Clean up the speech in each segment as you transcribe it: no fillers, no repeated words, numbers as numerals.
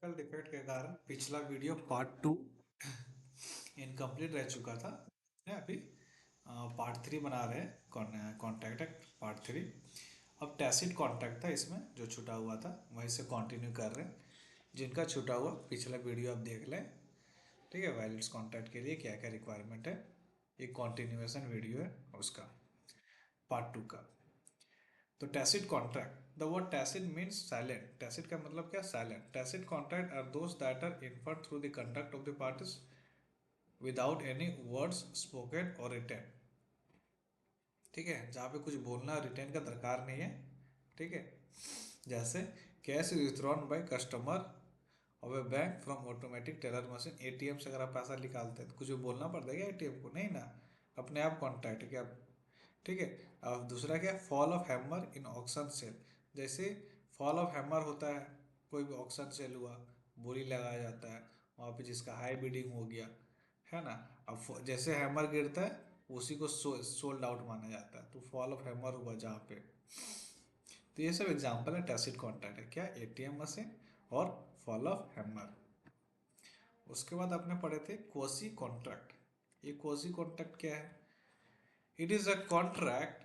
Technical defect के कारण पिछला वीडियो पार्ट 2 इनकम्प्लीट रह चुका था है अभी। पार्ट 3 बना रहे हैं कॉन्टैक्ट पार्ट 3। अब टैसिट कॉन्टैक्ट था इसमें जो छूटा हुआ था वहीं से कंटिन्यू कर रहे हैं। जिनका छूटा हुआ पिछला वीडियो आप देख लें। ठीक है, वैलिड्स कॉन्टैक्ट के लिए क्या क्या रिक्वायरमेंट है, एक कॉन्टिन्यूएशन वीडियो है उसका, पार्ट 2 का। तो tacit contract, the word tacit means silent. Tacit का मतलब क्या? Silent. Tacit contract are those that are inferred through the conduct of the parties without any words spoken और रिटेन। ठीक है, जहाँ पे कुछ बोलना रिटेन का दरकार नहीं है। ठीक है, जैसे cash withdrawn by customer of A bank from automatic teller machine. ATM से अगर आप पैसा निकालते हैं तो कुछ भी बोलना पड़ता है क्या एटीएम को? नहीं ना, अपने आप कॉन्टैक्ट क्या। ठीक है। अब दूसरा क्या? Fall of hammer in auction sale. जैसे फॉल ऑफ हैमर होता है, कोई भी ऑक्शन सेल हुआ, बोली लगाया जाता है वहाँ पे जिसका हाई बिडिंग हो गया, है ना। अब जैसे हैमर गिरता है उसी को सोल्ड आउट माना जाता है, तो फॉल ऑफ हैमर हुआ जहाँ पे। तो ये सब एग्जांपल है टैसिट कॉन्ट्रैक्ट है क्या, एटीएम मशीन और फॉल ऑफ हैमर। उसके बाद आपने पढ़े थे क्वॉसी कॉन्ट्रैक्ट। ये क्वॉसी कॉन्ट्रैक्ट क्या है? It is a contract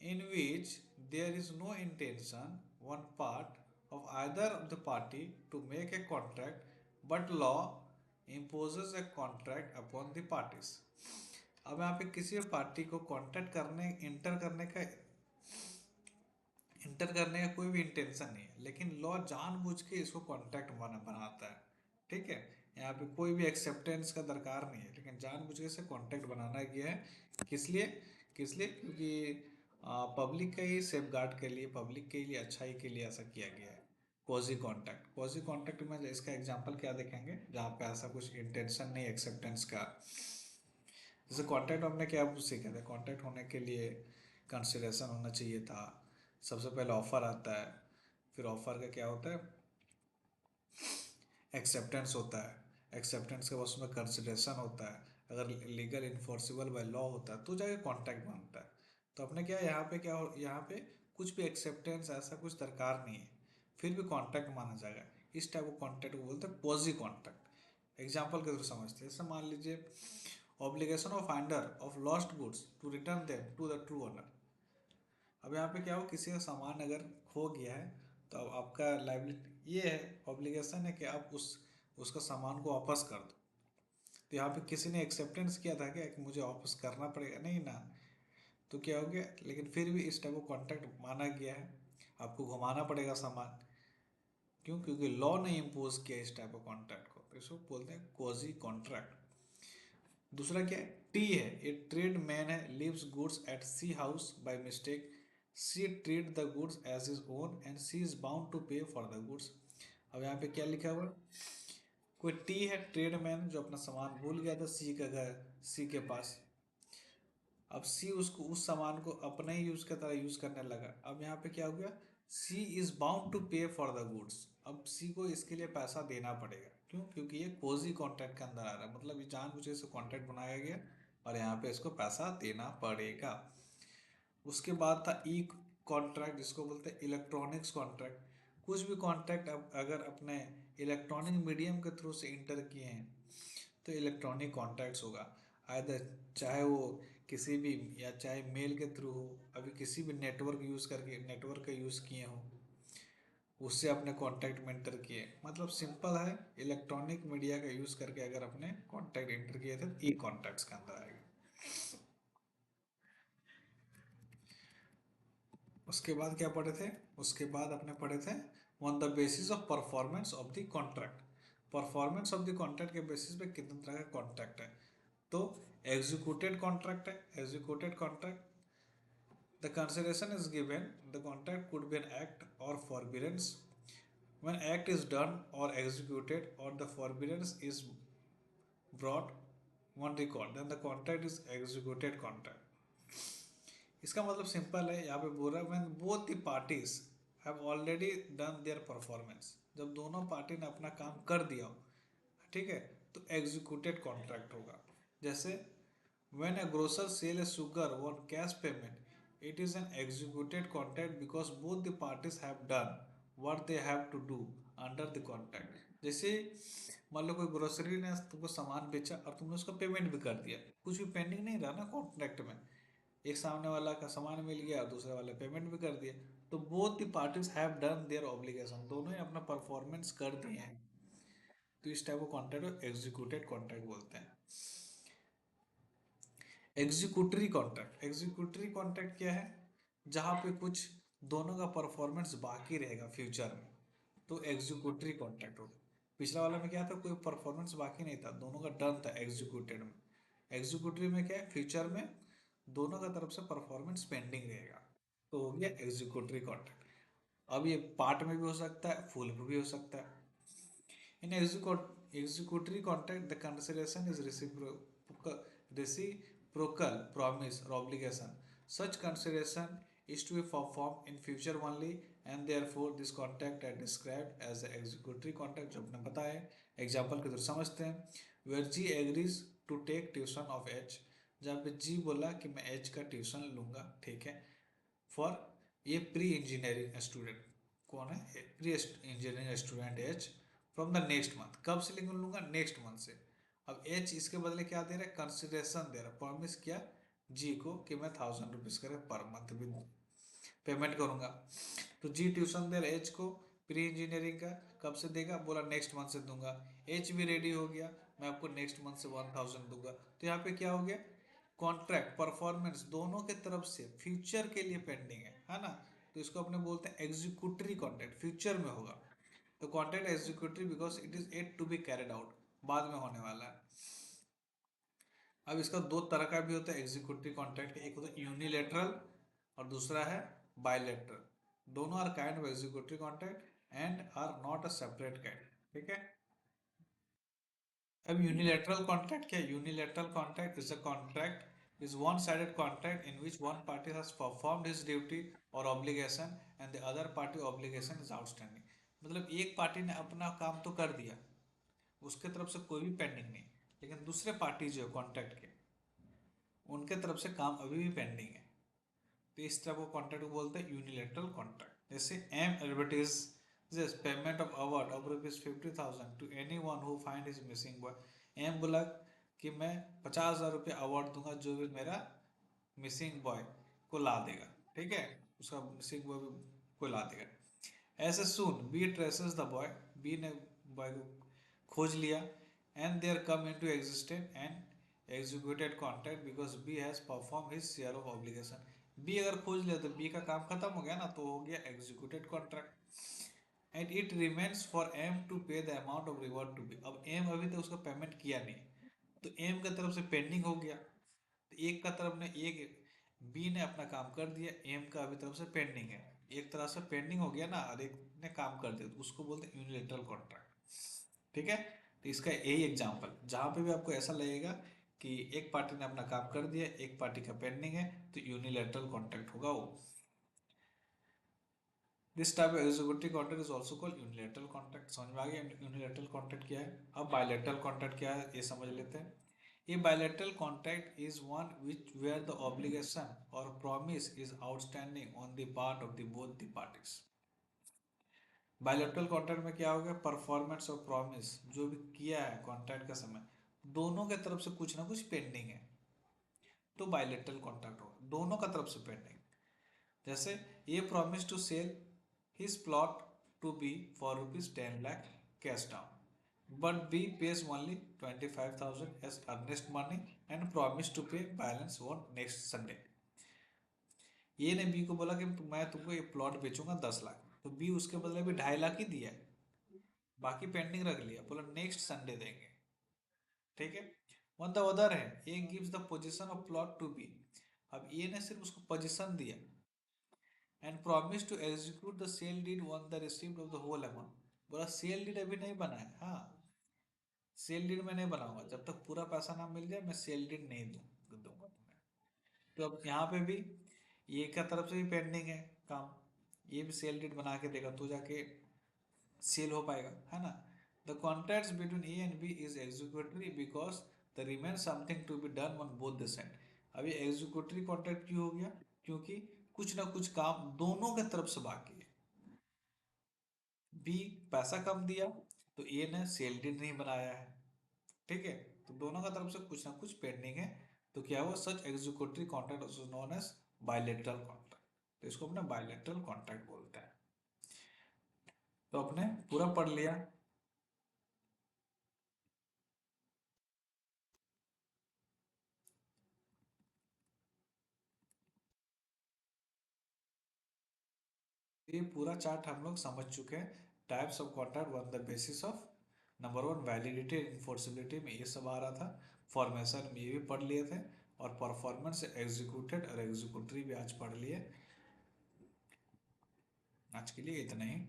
in which there is no intention one part of either of the party to make a contract, but law imposes a contract upon the parties. अब यहाँ पे किसी भी party को contract करने inter करने का कोई भी इंटेंशन नहीं है, लेकिन लॉ जानबूझ के इसको कॉन्ट्रैक्ट बनाता है। ठीक है, यहाँ पे कोई भी एक्सेप्टेंस का दरकार नहीं है, लेकिन जानबूझ के इसे कॉन्ट्रैक्ट बनाना गया है। किस लिए? क्योंकि पब्लिक का ही सेफ गार्ड के लिए, पब्लिक के लिए अच्छाई के लिए ऐसा किया गया है। क्वाजी कॉन्ट्रैक्ट में इसका एग्जांपल क्या देखेंगे जहाँ पे ऐसा कुछ इंटेंशन नहीं एक्सेप्टेंस का। जैसे कॉन्ट्रैक्ट हमने क्या सीखा था, कॉन्ट्रैक्ट होने के लिए कंसिडरेशन होना चाहिए था। सबसे पहले ऑफर आता है, फिर ऑफर का क्या होता है, एक्सेप्टेंस होता है। एक्सेप्टेंस के बाद उसमें कंसिडरेशन होता है, अगर लीगल इन्फोर्सिबल बाय लॉ होता है तो जाके कॉन्ट्रैक्ट बनता है। तो अपने क्या यहाँ पे क्या हो, यहाँ पे कुछ भी एक्सेप्टेंस ऐसा कुछ दरकार नहीं है, फिर भी कॉन्ट्रैक्ट माना जाएगा। इस टाइप ऑफ कॉन्ट्रैक्ट को बोलते हैं पॉजी कॉन्ट्रैक्ट। एग्जाम्पल के थ्रू समझते हैं, जैसे मान लीजिए obligation of finder of lost goods to return them to the true owner. अब यहाँ पे क्या हो, किसी का सामान अगर खो गया है तो अब आपका लाइबिलिटी ये है, ऑब्लिगेशन है कि आप उसका सामान को वापस कर दो। तो यहाँ पे किसी ने एक्सेप्टेंस किया था क्या कि मुझे वापस करना पड़ेगा? नहीं ना। तो क्या हो गया, लेकिन फिर भी इस टाइप को कॉन्ट्रैक्ट माना गया है, आपको घुमाना पड़ेगा सामान। क्यों? क्योंकि लॉ ने इम्पोज किया इस टाइप ऑफ कॉन्ट्रैक्ट को, तो इसको बोलते हैं क्वाजी कॉन्ट्रैक्ट। दूसरा क्या है? टी है, ये ट्रेड मैन है, leaves goods at C house by mistake, C treat the goods as is own and C is bound to pay for the goods. अब यहाँ पे क्या लिखा हुआ है? कोई टी है, ट्रेड मैन जो अपना सामान भूल गया था सी का घर, सी के पास। अब सी उसको उस सामान को अपने ही यूज की तरह यूज करने लगा। अब यहाँ पे क्या हो गया, सी is bound to pay for the goods. अब सी को इसके लिए पैसा देना पड़ेगा। क्यों? क्योंकि ये कोजी कॉन्ट्रैक्ट के अंदर आ रहा है, मतलब ये जानबूझ से कॉन्ट्रैक्ट बनाया गया और यहाँ पे इसको पैसा देना पड़ेगा। उसके बाद था ई कॉन्ट्रैक्ट, जिसको बोलते हैं इलेक्ट्रॉनिक्स कॉन्ट्रैक्ट। कुछ भी कॉन्ट्रैक्ट अगर अपने इलेक्ट्रॉनिक मीडियम के थ्रू से इंटर किए हैं तो इलेक्ट्रॉनिक कॉन्ट्रैक्ट्स होगा। आइदर चाहे वो किसी भी, या चाहे मेल के थ्रू हो, अभी किसी भी नेटवर्क यूज़ करके, नेटवर्क का यूज़ किए हो, उससे अपने कॉन्टैक्ट में इंटर किए। मतलब सिंपल है, इलेक्ट्रॉनिक मीडिया का यूज़ करके अगर अपने कॉन्टैक्ट इंटर किए थे तो ई कॉन्टैक्ट्स के अंदर आएगा। उसके बाद क्या पढ़े थे? उसके बाद अपने पढ़े थे on the basis of performance of the contract. Performance of the contract के बेसिस पे कितने तरह का कॉन्ट्रैक्ट है। तो एग्जीक्यूटेड कॉन्ट्रैक्ट है, executed contract, the consideration is given, the contract could be an act or forbearance. When act is done or executed or the forbearance is brought one record, then the contract is executed contract. इसका मतलब simple है, यहाँ पे बोल रहा है when both the parties have already done their performance, जब दोनों पार्टी ने अपना काम कर दिया हो, ठीक है, तो एग्जीक्यूटेड कॉन्ट्रैक्ट होगा। जैसे when a grocer sell a sugar on cash payment, it is an executed contract because both the parties have done what they have to do under the contract. जैसे मान लो कोई ग्रोसरी ने तुमको सामान बेचा और तुमने उसका पेमेंट भी कर दिया, कुछ भी पेंडिंग नहीं रहा ना कॉन्ट्रैक्ट में। एक सामने वाला का सामान मिल गया और दूसरे वाले पेमेंट भी कर दिया, तो both the parties have done their obligation, दोनों ही अपना परफॉर्मेंस कर दिए हैं। तो इस टाइप को कॉन्ट्रैक्ट को एग्जीक्यूटेड कॉन्ट्रैक्ट बोलते हैं। एग्जीक्यूटरी कॉन्ट्रैक्ट, एग्जीक्यूटरी कॉन्ट्रैक्ट क्या है? जहाँ पे कुछ दोनों का परफॉर्मेंस बाकी रहेगा फ्यूचर में, तो एग्जीक्यूटरी कॉन्ट्रैक्ट होगा। पिछला वाला में क्या था, कोई परफॉर्मेंस बाकी नहीं था, दोनों का डन था एग्जीक्यूटेड में। एग्जीक्यूटरी में क्या है, फ्यूचर में दोनों का तरफ से परफॉर्मेंस पेंडिंग रहेगा, तो हो गया एग्जीक्यूटरी कॉन्ट्रैक्ट। अब ये पार्ट में भी हो सकता है, फुल में भी हो सकता है। In executory contract, the consideration is reciprocal promise or obligation. Such consideration is to be performed in future only, and therefore this contract is described as the executory contract, जो आपने बताया। एग्जाम्पल के through समझते हैं। Where G agrees to take tuition of H, जहाँ पे G बोला कि मैं H का ट्यूशन लूंगा, ठीक है, फॉर ये प्री इंजीनियरिंग स्टूडेंट। कौन है? Pre engineering student H, from the next month. कब से लेकर लूंगा? नेक्स्ट मंथ से। अब एच इसके बदले क्या दे रहा है? कंसिडरेशन दे रहा है, प्रॉमिस किया जी को कि मैं 1000 रुपीज करे पर मंथ भी पेमेंट करूंगा। तो जी ट्यूशन दे रहा है एच को प्री इंजीनियरिंग का। कब से देगा? बोला नेक्स्ट मंथ से दूंगा। एच भी रेडी हो गया, मैं आपको नेक्स्ट मंथ से 1000 दूंगा। तो यहाँ पे क्या हो गया? कॉन्ट्रैक्ट परफॉर्मेंस दोनों के तरफ से फ्यूचर के लिए पेंडिंग है ना। तो इसको अपने बोलते हैं एग्जीक्यूटरी कॉन्ट्रैक्ट, फ्यूचर में होगा। तो contract executory because it is yet to be carried out, बाद में होने वाला है। अब इसका दो तरह का भी होता है एग्जीक्यूटिव कॉन्ट्रैक्ट, एक होता है यूनिलेटरल और दूसरा है बायलेटरल। दोनों are kind of executive contract and are not a separate kind, ठीक है। अब यूनिलेटरल कॉन्ट्रैक्ट क्या है? Unilateral contract is a contract is one sided contract in which one party has performed his duty और obligation and the other party obligation is outstanding. मतलब एक party ने अपना काम तो कर दिया, उसके तरफ से कोई भी पेंडिंग नहीं, लेकिन दूसरे पार्टी जो है कॉन्ट्रैक्ट के, उनके तरफ से काम अभी भी पेंडिंग है। तो इस तरह को कॉन्ट्रैक्ट को बोलते हैं यूनिलेटरल कॉन्ट्रैक्ट। जैसे M advertise this payment of award of ₹50,000 to any one who find his missing boy. M बोला कि मैं 50,000 रुपये अवार्ड दूंगा जो भी मेरा मिसिंग बॉय को ला देगा, ठीक है, उसका मिसिंग बॉय को ला देगा। ऐसे सुन B traces the boy, B ने बॉय को खोज लिया, and there come into existence and executed contract because B has perform his share of obligation. B अगर खोज लिया तो बी का काम खत्म हो गया ना, तो हो गया executed contract. And it remains for M to pay the amount of reward to B. अब एम अभी तक उसका पेमेंट किया नहीं, तो एम की तरफ से पेंडिंग हो गया। तो एक का तरफ ने एक बी ने अपना काम कर दिया, एम का अभी तरफ से पेंडिंग है। एक तरह से पेंडिंग हो गया ना, और एक ने काम कर दिया, तो उसको बोलते हैं यूनिलेटरल कॉन्ट्रैक्ट, ठीक है। तो इसका यही एग्जांपल, जहां पे भी आपको ऐसा लगेगा कि एक पार्टी ने अपना काम कर दिया, एक पार्टी का पेंडिंग है, तो यूनिलेटरल कॉन्ट्रैक्ट होगा वो। This type of executive contract is also called unilateral contract. समझ में आ गया यूनिलेटरल कॉन्ट्रैक्ट क्या है? अब बायलेटरल कॉन्ट्रैक्ट क्या है ये समझ लेते हैं। A bilateral contract is one which where the obligation or promise is outstanding on the part of the both the parties. Bilateral contract में क्या हो गया? परफॉर्मेंस और प्रॉमिस जो भी किया है कॉन्ट्रैक्ट का समय, दोनों के तरफ से कुछ ना कुछ पेंडिंग है, तो बायलैटरल कॉन्ट्रैक्ट होगा, दोनों का तरफ से पेंडिंग। जैसे ये promise to sell his plot to B for ₹10 lakh cash down, but B pays only 25,000 as earnest money and promise to pay balance on next Sunday. ये ने बी को बोला कि मैं तुमको ये प्लॉट बेचूंगा 10 लाख, तो बी उसके बदले भी 2.5 लाख ही दिया है, बाकी पेंडिंग रख लिया, बोला नेक्स्ट संडे देंगे, ठीक है। On the other hand A gives the position of plot to B, अब ए ने सिर्फ उसको पोजीशन दिया and promise to execute the sale deed on the receipt of the whole amount. बोला सेल डीड अभी नहीं बना है, हाँ सेल डीड में नहीं बनाऊंगा, जब तक पूरा पैसा ना मिल जाए मैं सेल डीड नहीं दूंगा तुम्हें। तो अब यहाँ पे भी ये का तरफ से भी पेंडिंग है काम, ये भी सेल डीड बना के देगा तो जाके सेल हो पाएगा, है ना। The contracts between A and B is executory because the remain something to be done on both the side. अभी एग्जीक्यूटरी कॉन्ट्रैक्ट क्यों हो गया? क्योंकि कुछ ना कुछ काम दोनों के तरफ से बाकी है, बी पैसा कम दिया तो ए ने सेल डीड नहीं बनाया है, ठीक है। तो दोनों का तरफ से कुछ ना कुछ पेंडिंग है। तो क्या हुआ, such executory contract known as bilateral contract. तो इसको अपने बायलेटरल कॉन्ट्रैक्ट बोलते हैं। तो अपने पूरा पढ़ लिया। ये पूरा चार्ट हम लोग समझ चुके हैं। Types of contract one the basis of, number one validity enforceability में ये सब आ रहा था। फॉर्मेशन में ये भी पढ़ लिए थे। और परफॉर्मेंस एग्जीक्यूटेड और एग्जीक्यूटरी भी आज पढ़ लिए। आज के लिए इतना ही।